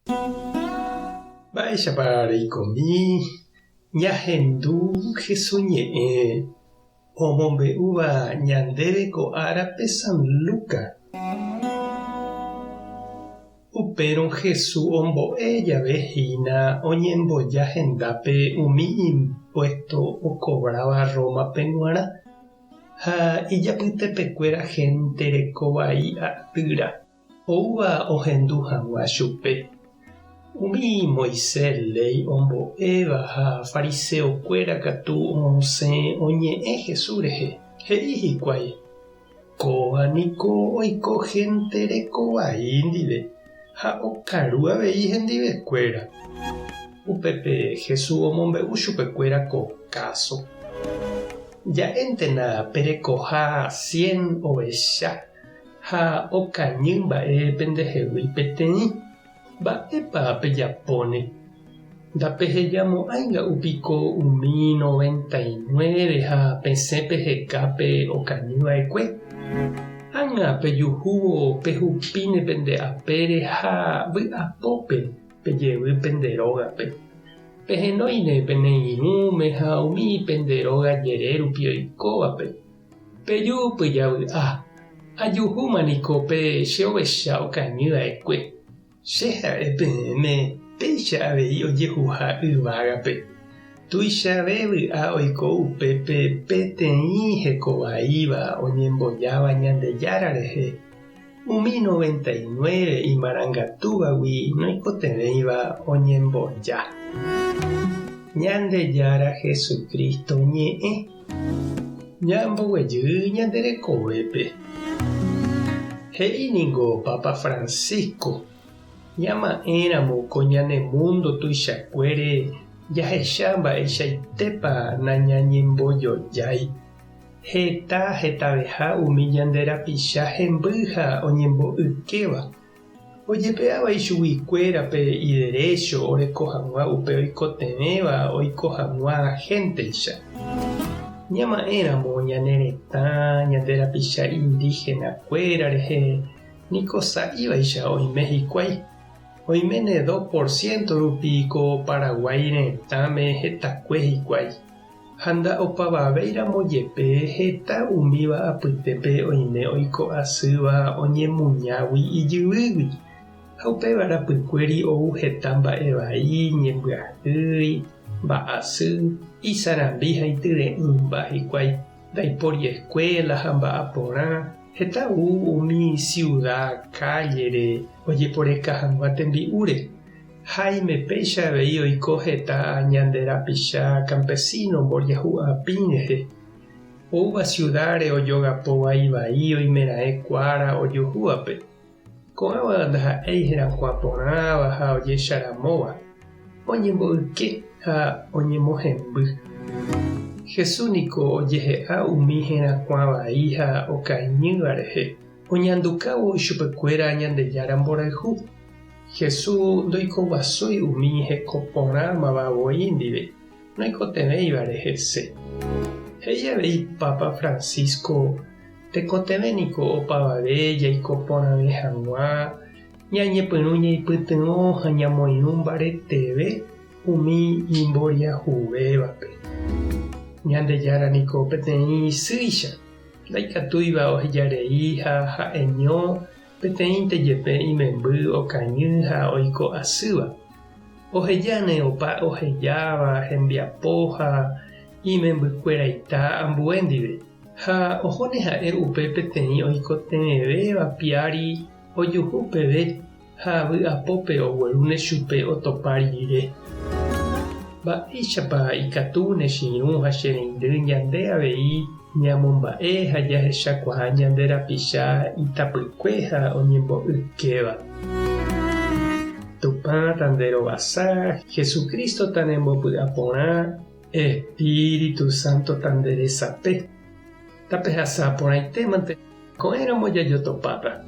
Vaya para comí, ñahendu Jesuñe, omombe uva ñandere ko arape San Luca. Upéron Jesús ombo'e vejina oñembojahendápe umi impuesto okobrava Roma peguara ha ijapytepekuéra gente rekovai atýra ouva ohendu hag̃ua chupe. Umi Moisés ley ombo'éva ha fariseokuéra katu osẽ oñe'ẽ Jesús rehe. He'i hikuái kóvaniko oiko gente rekovai ndive ha okaru avei hendivekuéra. Upépe Jesús omombe'u chupekuéra ko káso. Ja'éntena perekoha 100 ovecha ha okañy mba'e pendehegui peteĩ. Mba'épa pejapóne. Ndapehejamo'ãinga upiko umi 99 ha pesẽ pehekápe okañyva'ekue. Ág̃a pejuhúvo pehupíne pende apére ha vy'apópe pejevy pende rógape. Pehenóine pene irũme ha umi pende róga jere rupi oikóvape. Peju pyjavy'a. Ajuhúmaniko pe che ovecha okañyva'ekue. Che ha'e peẽme péicha avei ojehuha yvágape. Tuichave vy'a oiko upépe peteĩ hekovaíva oñembojáva Ñandejára rehe. Umi 99 imarangatúvagui noikotevéiva oñemboja. Ñandejára Jesucristo ñe'ẽ. Ñamboguejy ñanderekovépe. He'íniko Papa Francisco. Ñama'ẽramo ko ñanemundo tuichakuére jahecha mba'eichaitépa nañañembojojái. Heta hetaveha umi ñande rapicha hemby ha oñembo'ykéva. Ojepe'ávai chuguikuérape iderecho oreko hag̃ua upe oikotevẽva oiko hag̃ua génteicha. Ñama'ẽramo ñane retã ñande rapicha indígenakuéra rehe niko sa'ívaicha oime hikuái. Oiméne 2% rupi ko Paraguay retãme hetakue hikuái. Handa opavavéiramo jepe heta umíva apytépe oime oiko asýva oñemuñágui ijyvýgui. Ha upéva rapykuéri ou heta mba'evai ñembyahýi, mba'asy, isarambi ha ityre'ỹmba hikuái. Ndaipóri escuela ha mba'aporã. Heta umi ciudad calle ojeporeka hag̃ua tembi'úre. Jaime péicha avei oiko heta ñande rapicha campesino mboriahu'apĩ rehe. Ouva ciudáre ojogapóva ivai oimera'ẽ kuára ojuhúvape. Ko'ãva ndaha'éi herakuã porãva ha ojecharamóva. Oñembo'yke ha oñemohemby. Jesús niko ojehe'a umi herakuã vai ha okañýva rehe. Oñandukávo chupekuéra Ñandejára mborayhu. Jesús ndoikovasói umi hekoporãmavavoi ndive. Noikotevéiva rehese. He'i avei Papa Francisco tekotevéniko opavave jaikoporãve hag̃ua ñañepyrũ ñaipytyvõ ha ñamoirũ mbareteve umi imboriahuvévape. Ñandejára niko peteĩ sýicha. Ndaikatúiva ohejarei ha ha'eño peteĩnte jepe imemby okañy ha oiko asýva. Ohejane opa ohejáva hembiapo ha imembykueraita ambue ndive. Ha ohóne ha'e upe peteĩ oikotevẽvéva piári ojuhu peve ha vy'apópe oguerúne chupe otopa rire. Mba'éichapa ikatu nechirũ ha chereindy ñande avei ñamomba'e ha jahechakuaa ñande rapicha itapykue ha oñembo'ykéva. Tupã tanderovasa, Jesucristo tanembopy'aporã, Espíritu Santo tanderesape. Tapehasaporãitémante ko'ẽramo jajotopáta.